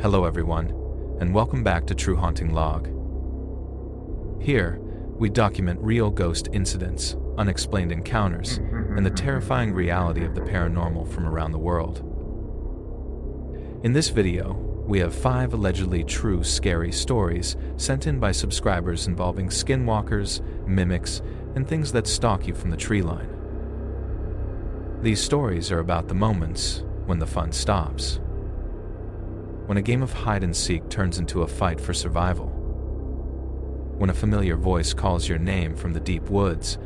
Hello everyone, and welcome back to True Haunting Log. Here, we document real ghost incidents, unexplained encounters, and the terrifying reality of the paranormal from around the world. In this video, we have 5 allegedly true scary stories sent in by subscribers involving skinwalkers, mimics, and things that stalk you from the tree line. These stories are about the moments when the fun stops. When a game of hide-and-seek turns into a fight for survival. When a familiar voice calls your name from the deep woods,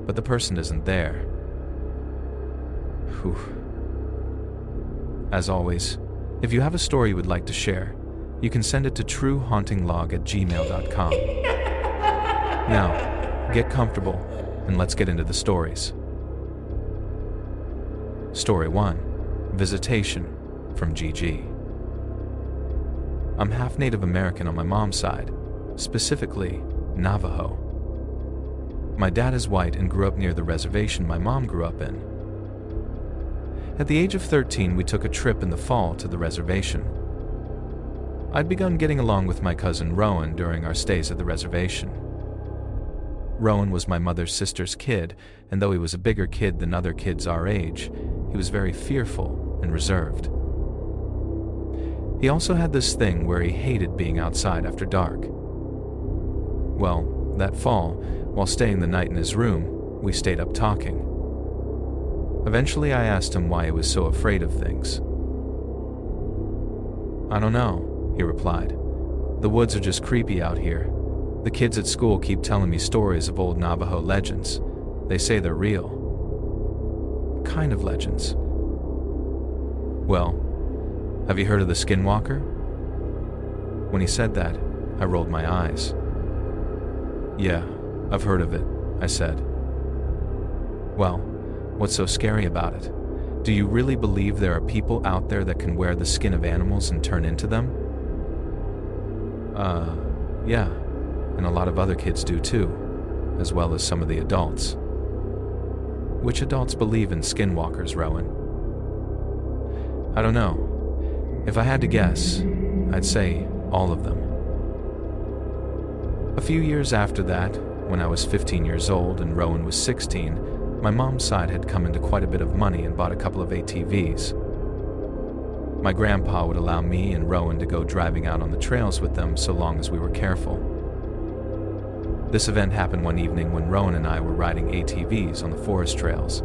but the person isn't there. Whew. As always, if you have a story you would like to share, you can send it to truehauntinglog@gmail.com. Now, get comfortable, and let's get into the stories. Story 1. Visitation from GG. I'm half Native American on my mom's side, specifically Navajo. My dad is white and grew up near the reservation my mom grew up in. At the age of 13, we took a trip in the fall to the reservation. I'd begun getting along with my cousin Rowan during our stays at the reservation. Rowan was my mother's sister's kid, and though he was a bigger kid than other kids our age, he was very fearful and reserved. He also had this thing where he hated being outside after dark. Well, that fall, while staying the night in his room, we stayed up talking. Eventually, I asked him why he was so afraid of things. "I don't know," he replied. "The woods are just creepy out here. The kids at school keep telling me stories of old Navajo legends. They say they're real. Kind of legends." "Well, have you heard of the Skinwalker?" When he said that, I rolled my eyes. "Yeah, I've heard of it," I said. "Well, what's so scary about it? Do you really believe there are people out there that can wear the skin of animals and turn into them?" Yeah, and a lot of other kids do too, as well as some of the adults." "Which adults believe in skinwalkers, Rowan?" "I don't know. If I had to guess, I'd say all of them." A few years after that, when I was 15 years old and Rowan was 16, my mom's side had come into quite a bit of money and bought a couple of ATVs. My grandpa would allow me and Rowan to go driving out on the trails with them so long as we were careful. This event happened one evening when Rowan and I were riding ATVs on the forest trails.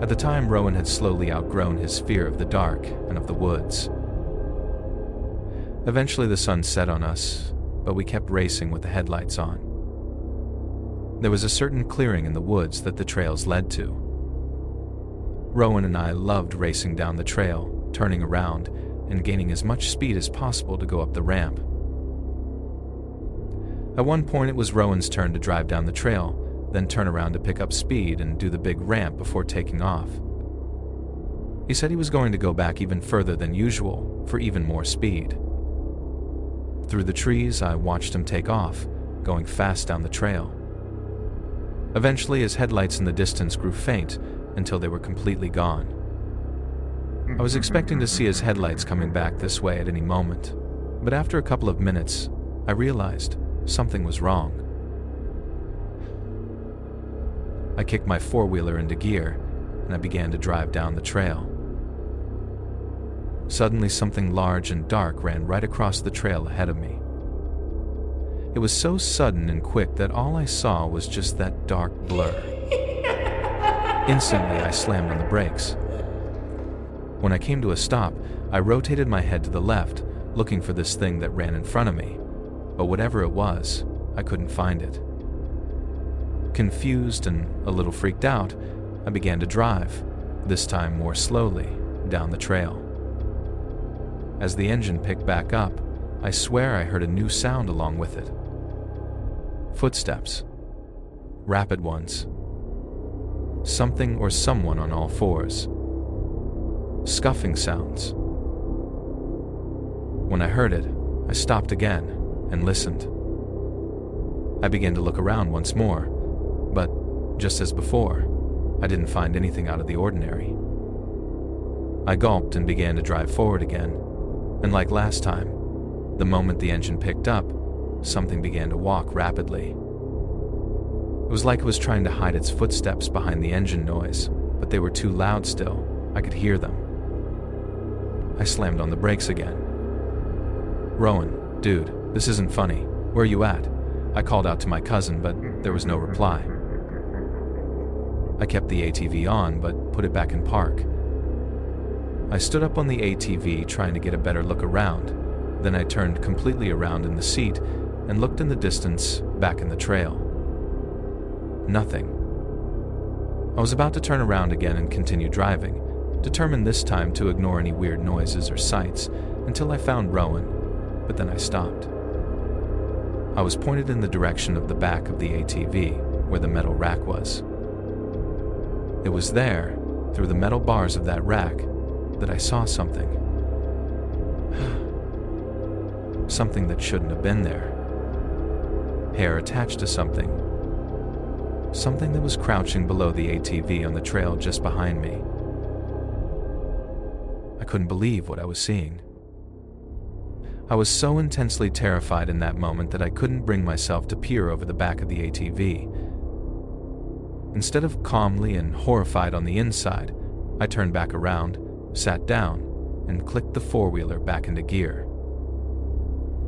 At the time, Rowan had slowly outgrown his fear of the dark and of the woods. Eventually the sun set on us, but we kept racing with the headlights on. There was a certain clearing in the woods that the trails led to. Rowan and I loved racing down the trail, turning around, and gaining as much speed as possible to go up the ramp. At one point it was Rowan's turn to drive down the trail, then turn around to pick up speed and do the big ramp before taking off. He said he was going to go back even further than usual for even more speed. Through the trees, I watched him take off, going fast down the trail. Eventually, his headlights in the distance grew faint until they were completely gone. I was expecting to see his headlights coming back this way at any moment, but after a couple of minutes, I realized something was wrong. I kicked my four-wheeler into gear, and I began to drive down the trail. Suddenly, something large and dark ran right across the trail ahead of me. It was so sudden and quick that all I saw was just that dark blur. Instantly, I slammed on the brakes. When I came to a stop, I rotated my head to the left, looking for this thing that ran in front of me, but whatever it was, I couldn't find it. Confused and a little freaked out, I began to drive, this time more slowly, down the trail. As the engine picked back up, I swear I heard a new sound along with it. Footsteps. Rapid ones. Something or someone on all fours. Scuffing sounds. When I heard it, I stopped again and listened. I began to look around once more, but just as before, I didn't find anything out of the ordinary. I gulped and began to drive forward again, And like last time, the moment the engine picked up, something began to walk rapidly. It was like it was trying to hide its footsteps behind the engine noise, but they were too loud still. I could hear them. I slammed on the brakes again. "Rowan, dude, this isn't funny. Where are you at?" I called out to my cousin, but there was no reply. I kept the ATV on, but put it back in park. I stood up on the ATV trying to get a better look around. Then I turned completely around in the seat and looked in the distance, back in the trail. Nothing. I was about to turn around again and continue driving, determined this time to ignore any weird noises or sights until I found Rowan, but then I stopped. I was pointed in the direction of the back of the ATV, where the metal rack was. It was there, through the metal bars of that rack, that I saw something. Something that shouldn't have been there. Hair attached to something. Something that was crouching below the ATV on the trail just behind me. I couldn't believe what I was seeing. I was so intensely terrified in that moment that I couldn't bring myself to peer over the back of the ATV. Instead of calmly and horrified on the inside, I turned back around, sat down, and clicked the four-wheeler back into gear.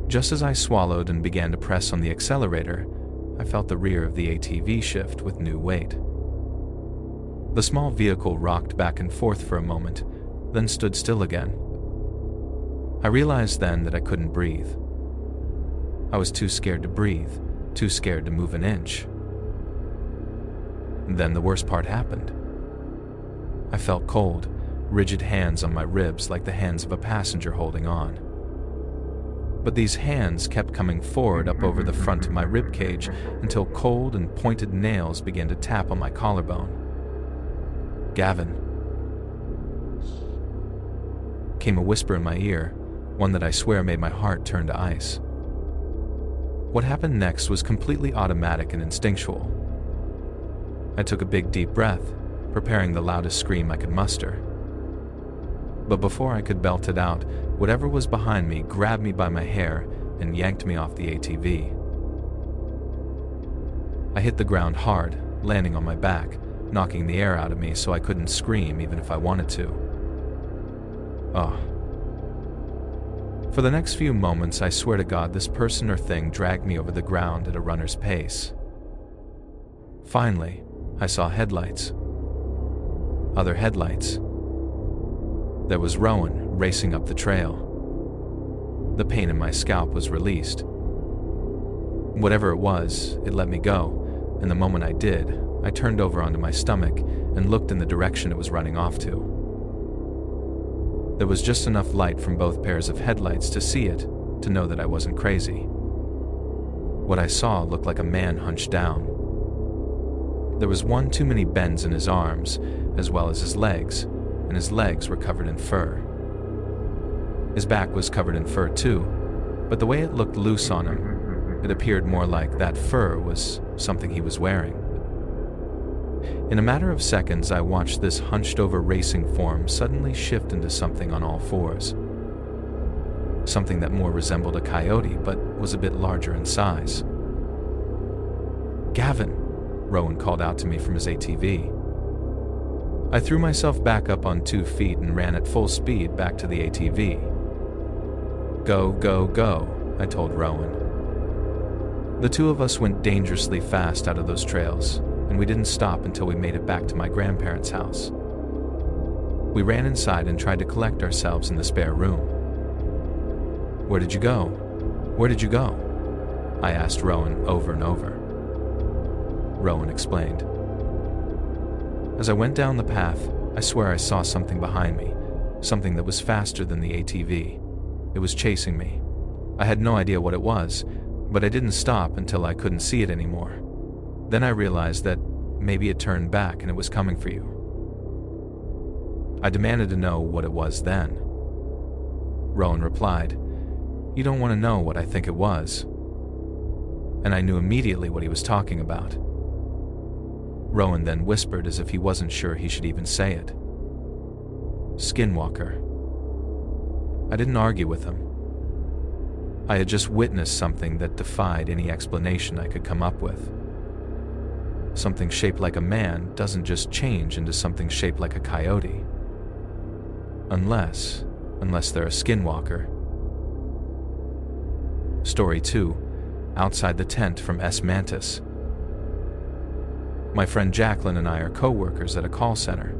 Just as I swallowed and began to press on the accelerator, I felt the rear of the ATV shift with new weight. The small vehicle rocked back and forth for a moment, then stood still again. I realized then that I couldn't breathe. I was too scared to breathe, too scared to move an inch. Then the worst part happened. I felt cold, rigid hands on my ribs like the hands of a passenger holding on. But these hands kept coming forward up over the front of my rib cage until cold and pointed nails began to tap on my collarbone. "Gavin," came a whisper in my ear, one that I swear made my heart turn to ice. What happened next was completely automatic and instinctual. I took a big deep breath, preparing the loudest scream I could muster. But before I could belt it out, whatever was behind me grabbed me by my hair and yanked me off the ATV. I hit the ground hard, landing on my back, knocking the air out of me so I couldn't scream even if I wanted to. Oh. For the next few moments, I swear to God, this person or thing dragged me over the ground at a runner's pace. Finally, I saw headlights. Other headlights. There was Rowan racing up the trail. The pain in my scalp was released. Whatever it was, it let me go, and the moment I did, I turned over onto my stomach and looked in the direction it was running off to. There was just enough light from both pairs of headlights to see it, to know that I wasn't crazy. What I saw looked like a man hunched down. There was one too many bends in his arms, as well as his legs, and his legs were covered in fur. His back was covered in fur too, but the way it looked loose on him, it appeared more like that fur was something he was wearing. In a matter of seconds, I watched this hunched-over racing form suddenly shift into something on all fours. Something that more resembled a coyote, but was a bit larger in size. "Gavin!" Rowan called out to me from his ATV. I threw myself back up on 2 feet and ran at full speed back to the ATV. "Go, go, go," I told Rowan. The two of us went dangerously fast out of those trails, and we didn't stop until we made it back to my grandparents' house. We ran inside and tried to collect ourselves in the spare room. "Where did you go? Where did you go?" I asked Rowan over and over. Rowan explained. As I went down the path, I swear I saw something behind me, something that was faster than the ATV. It was chasing me. I had no idea what it was, but I didn't stop until I couldn't see it anymore. Then I realized that maybe it turned back and it was coming for you. I demanded to know what it was then. Rowan replied, "You don't want to know what I think it was." And I knew immediately what he was talking about. Rowan then whispered as if he wasn't sure he should even say it. "Skinwalker." I didn't argue with him. I had just witnessed something that defied any explanation I could come up with. Something shaped like a man doesn't just change into something shaped like a coyote. Unless they're a skinwalker. Story 2. Outside the tent from S. Mantis. My friend Jacqueline and I are co-workers at a call center.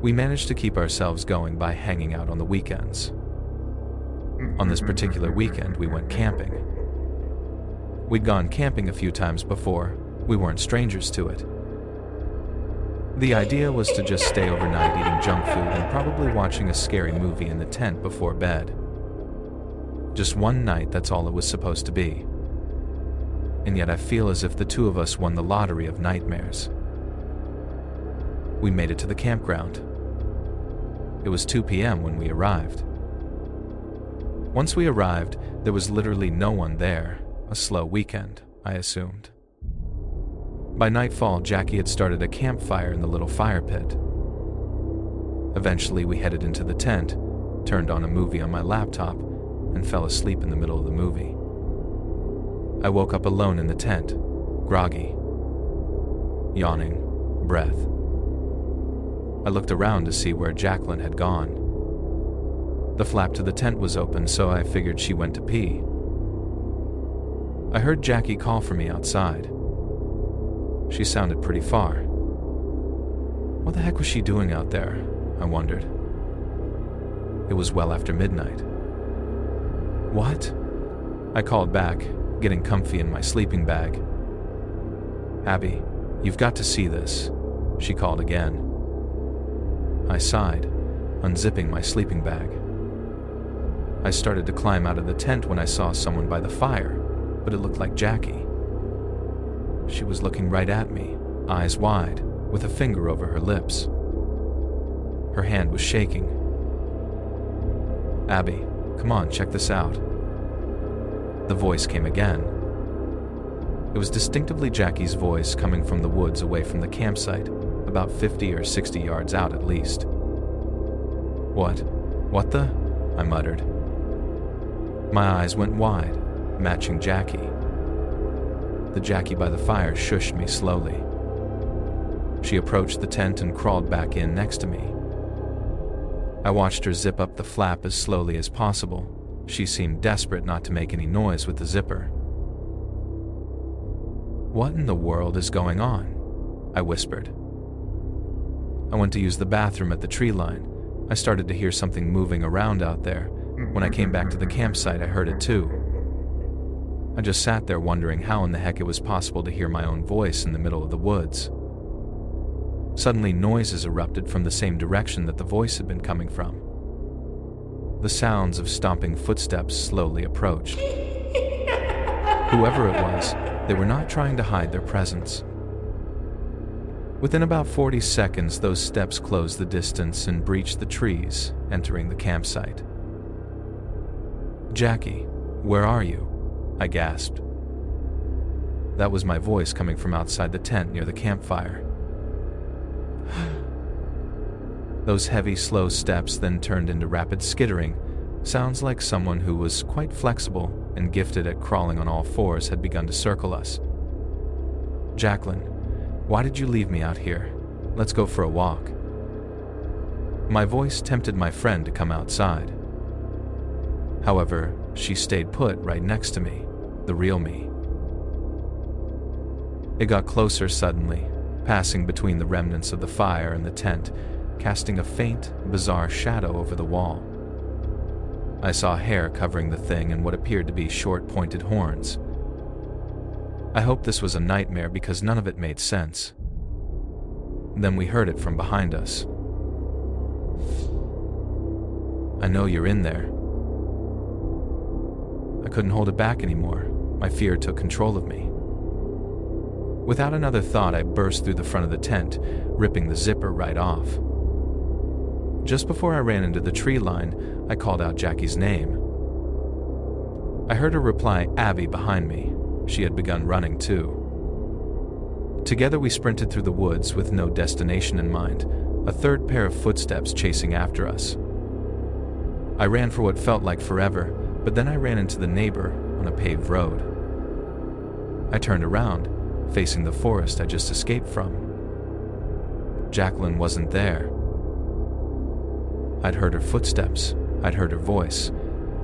We managed to keep ourselves going by hanging out on the weekends. On this particular weekend, we went camping. We'd gone camping a few times before. We weren't strangers to it. The idea was to just stay overnight eating junk food and probably watching a scary movie in the tent before bed. Just one night, that's all it was supposed to be. And yet I feel as if the two of us won the lottery of nightmares. We made it to the campground. It was 2 p.m. when we arrived. Once we arrived, there was literally no one there. A slow weekend, I assumed. By nightfall, Jackie had started a campfire in the little fire pit. Eventually, we headed into the tent, turned on a movie on my laptop, and fell asleep in the middle of the movie. I woke up alone in the tent, groggy, yawning, breath. I looked around to see where Jacqueline had gone. The flap to the tent was open, so I figured she went to pee. I heard Jackie call for me outside. She sounded pretty far. What the heck was she doing out there? I wondered. It was well after midnight. What? I called back, getting comfy in my sleeping bag. Abby, you've got to see this, she called again. I sighed, unzipping my sleeping bag. I started to climb out of the tent when I saw someone by the fire, but it looked like Jackie. She was looking right at me, eyes wide, with a finger over her lips. Her hand was shaking. Abby, come on, check this out. The voice came again. It was distinctively Jackie's voice coming from the woods away from the campsite, about 50 or 60 yards out at least. What the? I muttered. My eyes went wide, matching Jackie. The Jackie by the fire shushed me slowly. She approached the tent and crawled back in next to me. I watched her zip up the flap as slowly as possible. She seemed desperate not to make any noise with the zipper. What in the world is going on? I whispered. I went to use the bathroom at the treeline. I started to hear something moving around out there. When I came back to the campsite, I heard it too. I just sat there wondering how in the heck it was possible to hear my own voice in the middle of the woods. Suddenly, noises erupted from the same direction that the voice had been coming from. The sounds of stomping footsteps slowly approached. Whoever it was, they were not trying to hide their presence. Within about 40 seconds, those steps closed the distance and breached the trees, entering the campsite. Jackie, where are you? I gasped. That was my voice coming from outside the tent near the campfire. Those heavy, slow steps then turned into rapid skittering. Sounds like someone who was quite flexible and gifted at crawling on all fours had begun to circle us. Jacqueline, why did you leave me out here? Let's go for a walk. My voice tempted my friend to come outside. However, she stayed put right next to me, the real me. It got closer suddenly, passing between the remnants of the fire and the tent, casting a faint, bizarre shadow over the wall. I saw hair covering the thing and what appeared to be short, pointed horns. I hoped this was a nightmare because none of it made sense. Then we heard it from behind us. I know you're in there. I couldn't hold it back anymore. My fear took control of me. Without another thought, I burst through the front of the tent, ripping the zipper right off. Just before I ran into the tree line, I called out Jackie's name. I heard her reply, Abby, behind me. She had begun running too. Together we sprinted through the woods with no destination in mind, a third pair of footsteps chasing after us. I ran for what felt like forever, but then I ran into the neighbor on a paved road. I turned around, facing the forest I just escaped from. Jacqueline wasn't there. I'd heard her footsteps, I'd heard her voice,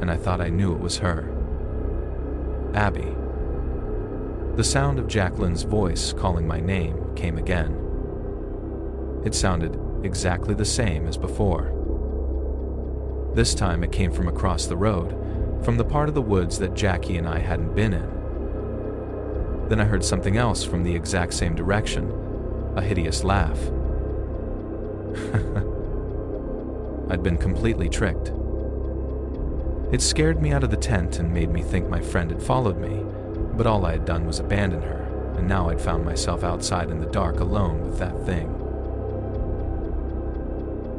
and I thought I knew it was her. Abby. The sound of Jacqueline's voice calling my name came again. It sounded exactly the same as before. This time it came from across the road, from the part of the woods that Jackie and I hadn't been in. Then I heard something else from the exact same direction, a hideous laugh. I'd been completely tricked. It scared me out of the tent and made me think my friend had followed me, but all I had done was abandon her, and now I'd found myself outside in the dark alone with that thing.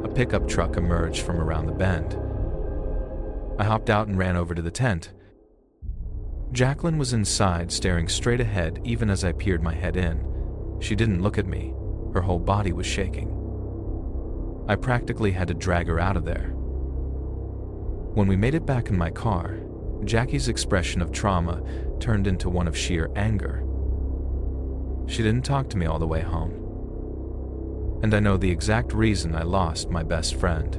A pickup truck emerged from around the bend. I hopped out and ran over to the tent. Jacqueline was inside, staring straight ahead even as I peered my head in. She didn't look at me. Her whole body was shaking. I practically had to drag her out of there. When we made it back in my car, Jackie's expression of trauma turned into one of sheer anger. She didn't talk to me all the way home. And I know the exact reason I lost my best friend.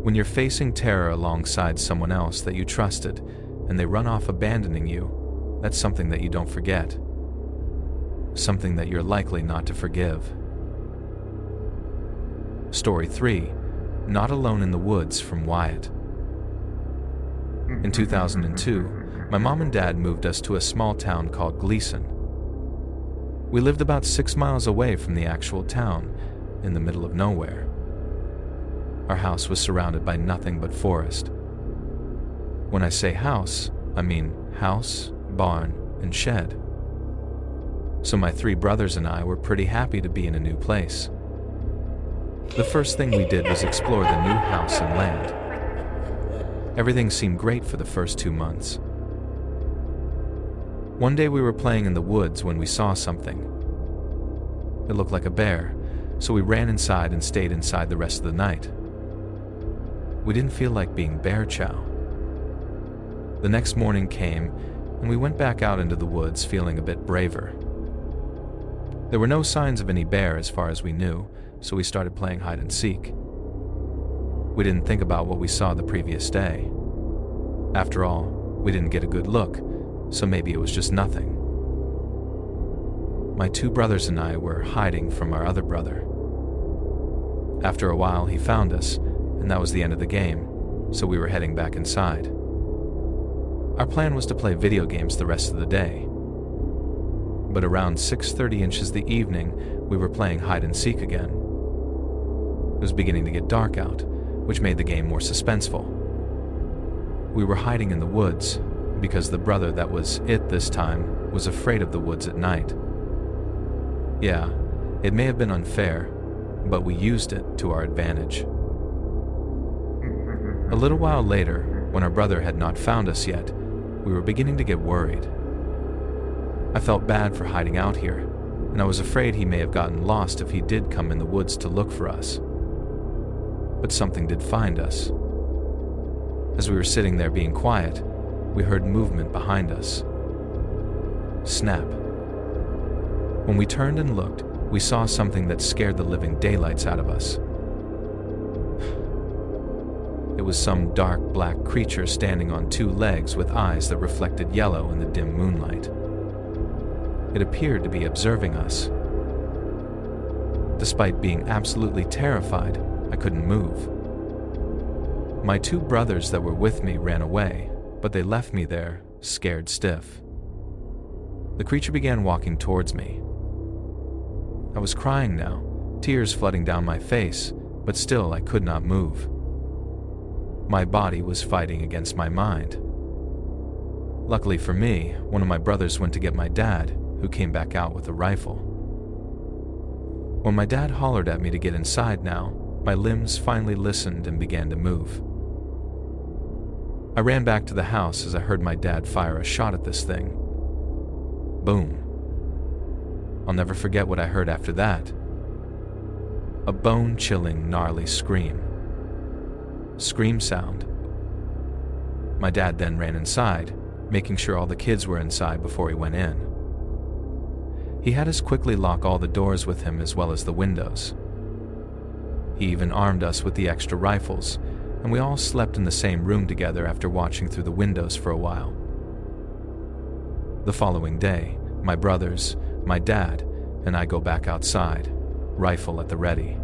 When you're facing terror alongside someone else that you trusted and they run off abandoning you, that's something that you don't forget. Something that you're likely not to forgive. Story 3. Not Alone in the Woods from Wyatt. In 2002, my mom and dad moved us to a small town called Gleason. We lived about 6 miles away from the actual town, in the middle of nowhere. Our house was surrounded by nothing but forest. When I say house, I mean house, barn, and shed. So my 3 brothers and I were pretty happy to be in a new place. The first thing we did was explore the new house and land. Everything seemed great for the first 2 months. One day we were playing in the woods when we saw something. It looked like a bear, so we ran inside and stayed inside the rest of the night. We didn't feel like being bear chow. The next morning came, and we went back out into the woods feeling a bit braver. There were no signs of any bear as far as we knew, so we started playing hide and seek. We didn't think about what we saw the previous day. After all, we didn't get a good look, so maybe it was just nothing. My 2 brothers and I were hiding from our other brother. After a while, he found us, and that was the end of the game, so we were heading back inside. Our plan was to play video games the rest of the day. But around 6:30 inches the evening, we were playing hide and seek again. It was beginning to get dark out, which made the game more suspenseful. We were hiding in the woods, because the brother that was it this time was afraid of the woods at night. Yeah, it may have been unfair, but we used it to our advantage. A little while later, when our brother had not found us yet, we were beginning to get worried. I felt bad for hiding out here, and I was afraid he may have gotten lost if he did come in the woods to look for us. But something did find us. As we were sitting there being quiet, we heard movement behind us. Snap. When we turned and looked, we saw something that scared the living daylights out of us. It was some dark black creature standing on 2 legs with eyes that reflected yellow in the dim moonlight. It appeared to be observing us. Despite being absolutely terrified, I couldn't move. My 2 brothers that were with me ran away, but they left me there, scared stiff. The creature began walking towards me. I was crying now, tears flooding down my face, but still I could not move. My body was fighting against my mind. Luckily for me, one of my brothers went to get my dad, who came back out with a rifle. When my dad hollered at me to get inside now, my limbs finally listened and began to move. I ran back to the house as I heard my dad fire a shot at this thing. Boom. I'll never forget what I heard after that. A bone-chilling, gnarly scream. scream sound. My dad then ran inside, making sure all the kids were inside before he went in. He had us quickly lock all the doors with him as well as the windows. He even armed us with the extra rifles, and we all slept in the same room together after watching through the windows for a while. The following day, my brothers, my dad, and I go back outside, rifle at the ready.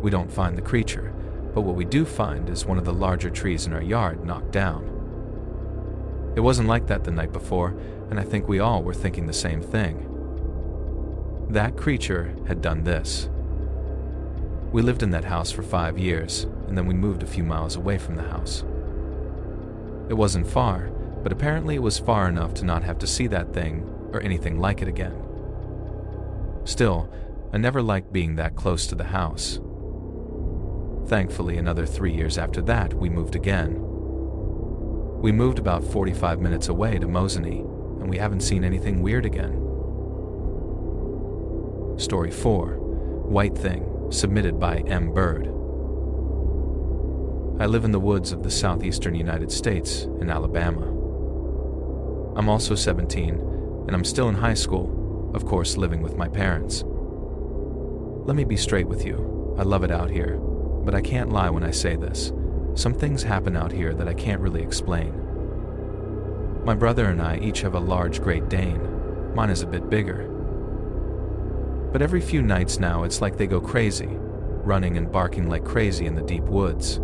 We don't find the creature, but what we do find is one of the larger trees in our yard knocked down. It wasn't like that the night before, and I think we all were thinking the same thing. That creature had done this. We lived in that house for 5 years, and then we moved a few miles away from the house. It wasn't far, but apparently it was far enough to not have to see that thing or anything like it again. Still, I never liked being that close to the house. Thankfully, another 3 years after that, we moved again. We moved about 45 minutes away to Mosinee, and we haven't seen anything weird again. Story 4, White Thing, submitted by M. Bird. I live in the woods of the southeastern United States in Alabama. I'm also 17, and I'm still in high school, of course living with my parents. Let me be straight with you, I love it out here, but I can't lie when I say this. Some things happen out here that I can't really explain. My brother and I each have a large Great Dane. Mine is a bit bigger. But every few nights now it's like they go crazy, running and barking like crazy in the deep woods.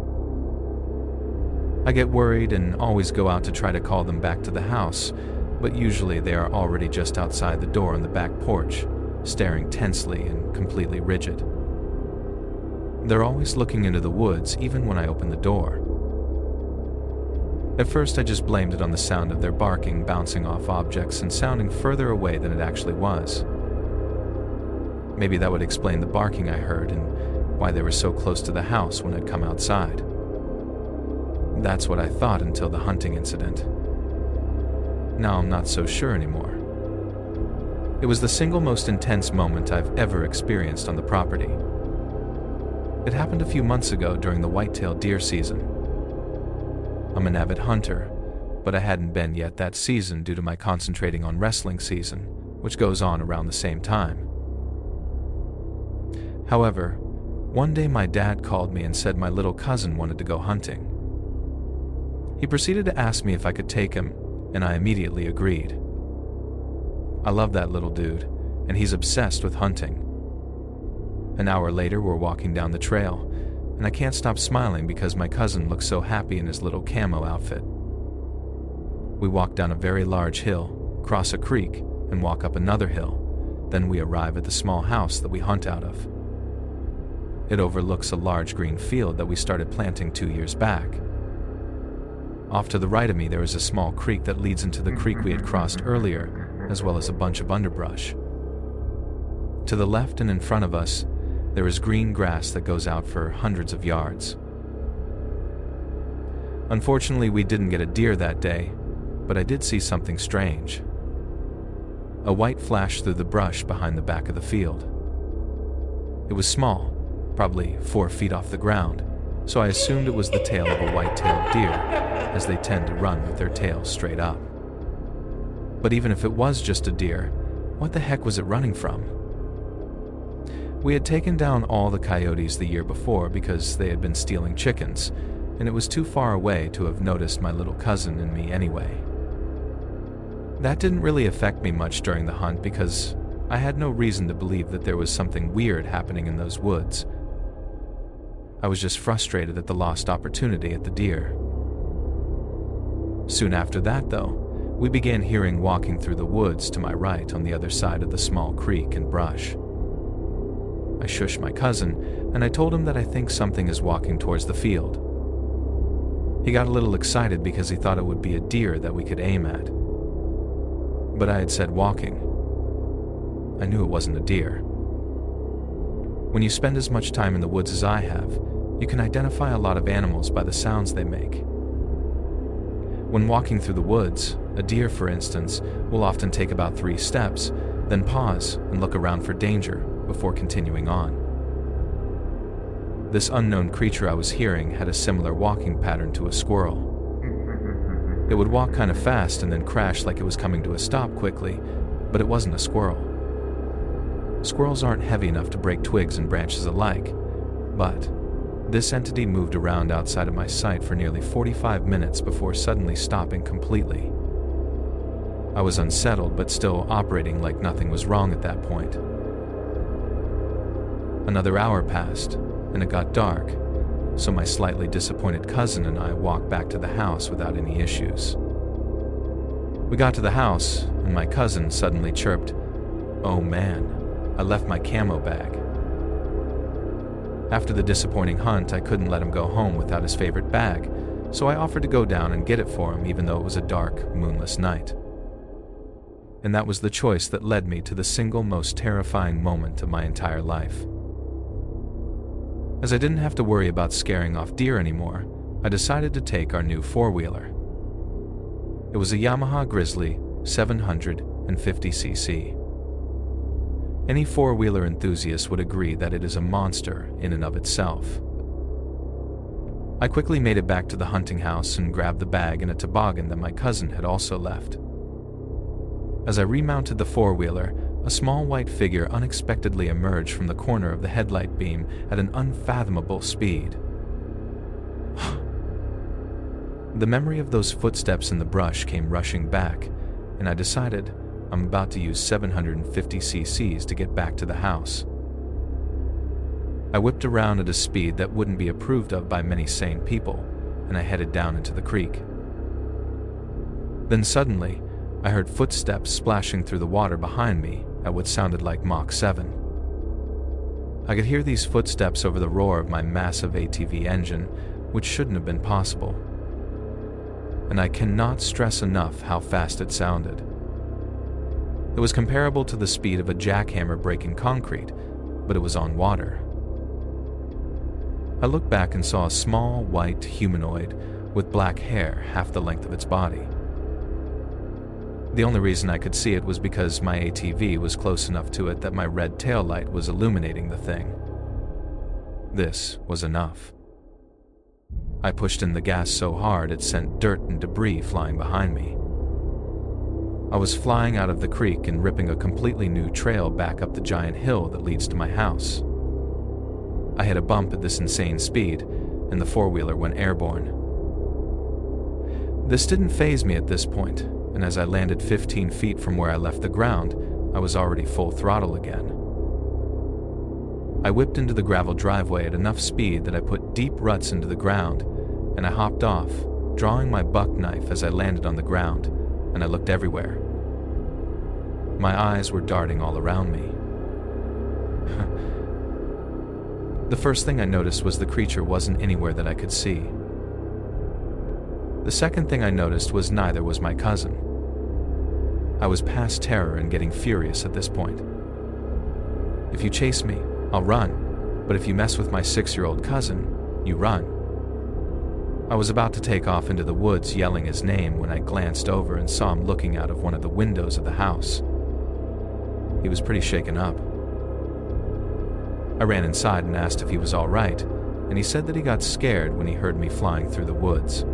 I get worried and always go out to try to call them back to the house, but usually they are already just outside the door on the back porch, staring tensely and completely rigid. They're always looking into the woods even when I open the door. At first I just blamed it on the sound of their barking bouncing off objects and sounding further away than it actually was. Maybe that would explain the barking I heard and why they were so close to the house when I'd come outside. That's what I thought until the hunting incident. Now I'm not so sure anymore. It was the single most intense moment I've ever experienced on the property. It happened a few months ago during the whitetail deer season. I'm an avid hunter, but I hadn't been yet that season due to my concentrating on wrestling season, which goes on around the same time. However, one day my dad called me and said my little cousin wanted to go hunting. He proceeded to ask me if I could take him, and I immediately agreed. I love that little dude, and he's obsessed with hunting. An hour later, we're walking down the trail, and I can't stop smiling because my cousin looks so happy in his little camo outfit. We walk down a very large hill, cross a creek, and walk up another hill. Then we arrive at the small house that we hunt out of. It overlooks a large green field that we started planting 2 years back. Off to the right of me, there is a small creek that leads into the creek we had crossed earlier, as well as a bunch of underbrush. To the left and in front of us, there is green grass that goes out for hundreds of yards. Unfortunately, we didn't get a deer that day, but I did see something strange. A white flashed through the brush behind the back of the field. It was small, probably 4 feet off the ground, so I assumed it was the tail of a white-tailed deer, as they tend to run with their tails straight up. But even if it was just a deer, what the heck was it running from? We had taken down all the coyotes the year before because they had been stealing chickens, and it was too far away to have noticed my little cousin and me anyway. That didn't really affect me much during the hunt because I had no reason to believe that there was something weird happening in those woods. I was just frustrated at the lost opportunity at the deer. Soon after that, though, we began hearing walking through the woods to my right on the other side of the small creek and brush. I shushed my cousin, and I told him that I think something is walking towards the field. He got a little excited because he thought it would be a deer that we could aim at. But I had said walking. I knew it wasn't a deer. When you spend as much time in the woods as I have, you can identify a lot of animals by the sounds they make. When walking through the woods, a deer, for instance, will often take about 3 steps, then pause and look around for danger before continuing on. This unknown creature I was hearing had a similar walking pattern to a squirrel. It would walk kind of fast and then crash like it was coming to a stop quickly, but it wasn't a squirrel. Squirrels aren't heavy enough to break twigs and branches alike, but this entity moved around outside of my sight for nearly 45 minutes before suddenly stopping completely. I was unsettled but still operating like nothing was wrong at that point. Another hour passed, and it got dark, so my slightly disappointed cousin and I walked back to the house without any issues. We got to the house, and my cousin suddenly chirped, "Oh man, I left my camo bag." After the disappointing hunt, I couldn't let him go home without his favorite bag, so I offered to go down and get it for him even though it was a dark, moonless night. And that was the choice that led me to the single most terrifying moment of my entire life. As I didn't have to worry about scaring off deer anymore, I decided to take our new four-wheeler. It was a Yamaha Grizzly 750cc. Any four-wheeler enthusiast would agree that it is a monster in and of itself. I quickly made it back to the hunting house and grabbed the bag and a toboggan that my cousin had also left. As I remounted the four-wheeler, a small white figure unexpectedly emerged from the corner of the headlight beam at an unfathomable speed. The memory of those footsteps in the brush came rushing back, and I decided I'm about to use 750cc's to get back to the house. I whipped around at a speed that wouldn't be approved of by many sane people, and I headed down into the creek. Then suddenly, I heard footsteps splashing through the water behind me at what sounded like Mach 7. I could hear these footsteps over the roar of my massive ATV engine, which shouldn't have been possible. And I cannot stress enough how fast it sounded. It was comparable to the speed of a jackhammer breaking concrete, but it was on water. I looked back and saw a small, white humanoid with black hair half the length of its body. The only reason I could see it was because my ATV was close enough to it that my red taillight was illuminating the thing. This was enough. I pushed in the gas so hard it sent dirt and debris flying behind me. I was flying out of the creek and ripping a completely new trail back up the giant hill that leads to my house. I hit a bump at this insane speed, and the four-wheeler went airborne. This didn't faze me at this point, and as I landed 15 feet from where I left the ground, I was already full throttle again. I whipped into the gravel driveway at enough speed that I put deep ruts into the ground, and I hopped off, drawing my buck knife as I landed on the ground, and I looked everywhere. My eyes were darting all around me. The first thing I noticed was the creature wasn't anywhere that I could see. The second thing I noticed was neither was my cousin. I was past terror and getting furious at this point. If you chase me, I'll run, but if you mess with my 6-year-old cousin, you run. I was about to take off into the woods yelling his name when I glanced over and saw him looking out of one of the windows of the house. He was pretty shaken up. I ran inside and asked if he was all right, and he said that he got scared when he heard me flying through the woods.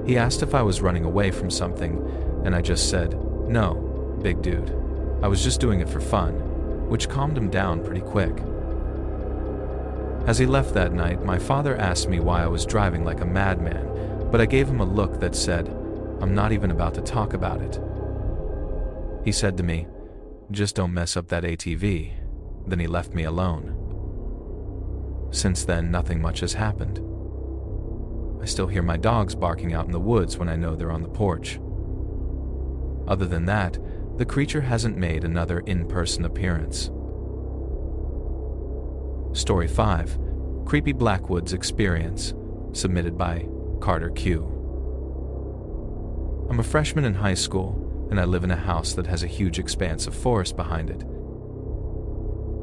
He asked if I was running away from something, and I just said, "No, big dude. I was just doing it for fun," which calmed him down pretty quick. As he left that night, my father asked me why I was driving like a madman, but I gave him a look that said, "I'm not even about to talk about it." He said to me, "Just don't mess up that ATV." Then he left me alone. Since then, nothing much has happened. I still hear my dogs barking out in the woods when I know they're on the porch. Other than that, the creature hasn't made another in-person appearance. Story 5, Creepy Blackwoods Experience, submitted by Carter Q. I'm a freshman in high school, and I live in a house that has a huge expanse of forest behind it.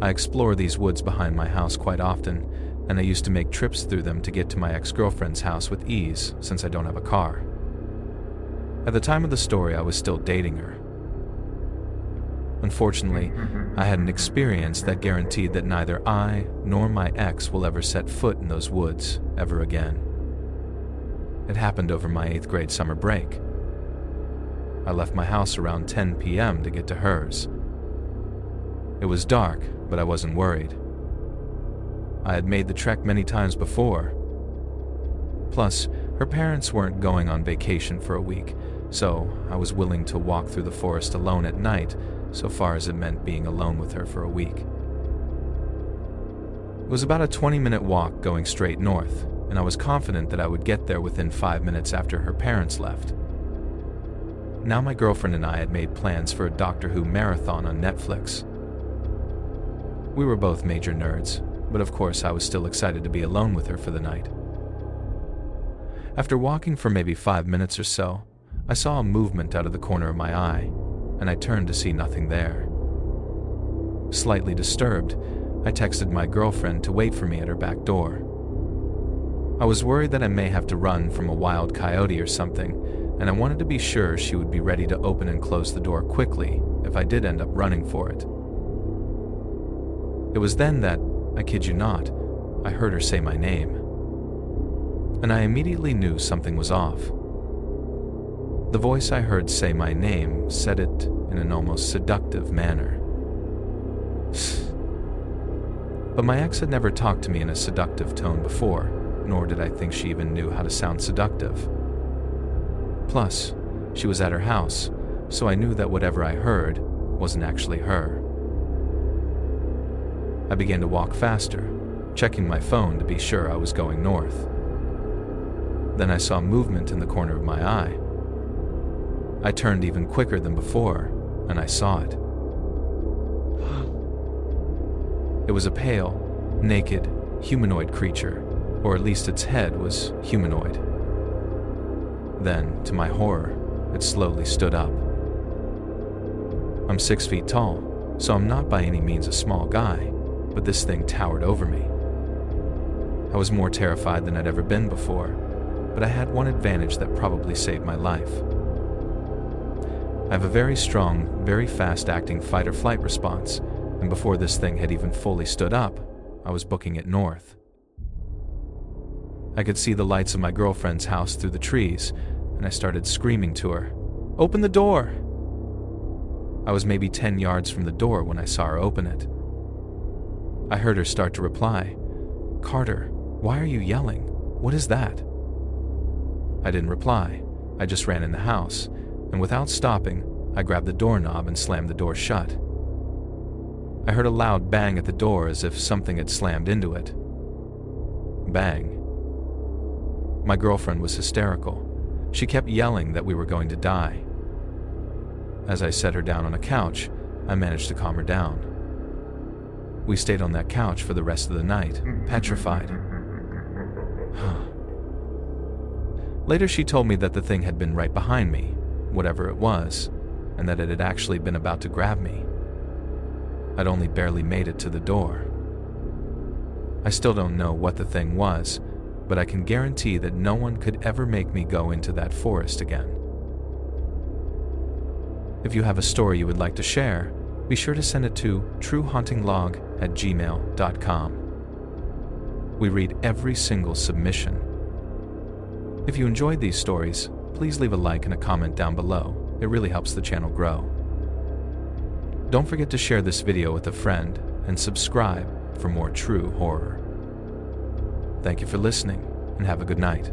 I explore these woods behind my house quite often, and I used to make trips through them to get to my ex-girlfriend's house with ease since I don't have a car. At the time of the story, I was still dating her. Unfortunately, I had an experience that guaranteed that neither I nor my ex will ever set foot in those woods ever again. It happened over my 8th grade summer break. I left my house around 10 p.m. to get to hers. It was dark, but I wasn't worried. I had made the trek many times before. Plus, her parents weren't going on vacation for a week, so I was willing to walk through the forest alone at night, so far as it meant being alone with her for a week. It was about a 20-minute walk going straight north, and I was confident that I would get there within 5 minutes after her parents left. Now my girlfriend and I had made plans for a Doctor Who marathon on Netflix. We were both major nerds, but of course I was still excited to be alone with her for the night. After walking for maybe 5 minutes or so, I saw a movement out of the corner of my eye, and I turned to see nothing there. Slightly disturbed, I texted my girlfriend to wait for me at her back door. I was worried that I may have to run from a wild coyote or something, and I wanted to be sure she would be ready to open and close the door quickly if I did end up running for it. It was then that, I kid you not, I heard her say my name. And I immediately knew something was off. The voice I heard say my name said it in an almost seductive manner. But my ex had never talked to me in a seductive tone before, nor did I think she even knew how to sound seductive. Plus, she was at her house, so I knew that whatever I heard wasn't actually her. I began to walk faster, checking my phone to be sure I was going north. Then I saw movement in the corner of my eye. I turned even quicker than before, and I saw it. It was a pale, naked, humanoid creature, or at least its head was humanoid. Then, to my horror, it slowly stood up. I'm 6 feet tall, so I'm not by any means a small guy, but this thing towered over me. I was more terrified than I'd ever been before, but I had one advantage that probably saved my life. I have a very strong, very fast-acting fight-or-flight response, and before this thing had even fully stood up, I was booking it north. I could see the lights of my girlfriend's house through the trees, and I started screaming to her, "Open the door!" I was maybe 10 yards from the door when I saw her open it. I heard her start to reply, "Carter, why are you yelling? What is that?" I didn't reply. I just ran in the house, and without stopping, I grabbed the doorknob and slammed the door shut. I heard a loud bang at the door as if something had slammed into it. Bang. My girlfriend was hysterical. She kept yelling that we were going to die. As I set her down on a couch, I managed to calm her down. We stayed on that couch for the rest of the night, petrified. Later she told me that the thing had been right behind me, whatever it was, and that it had actually been about to grab me. I'd only barely made it to the door. I still don't know what the thing was, but I can guarantee that no one could ever make me go into that forest again. If you have a story you would like to share, be sure to send it to truehauntinglog@gmail.com. We read every single submission. If you enjoyed these stories, please leave a like and a comment down below. It really helps the channel grow. Don't forget to share this video with a friend and subscribe for more true horror. Thank you for listening, and have a good night.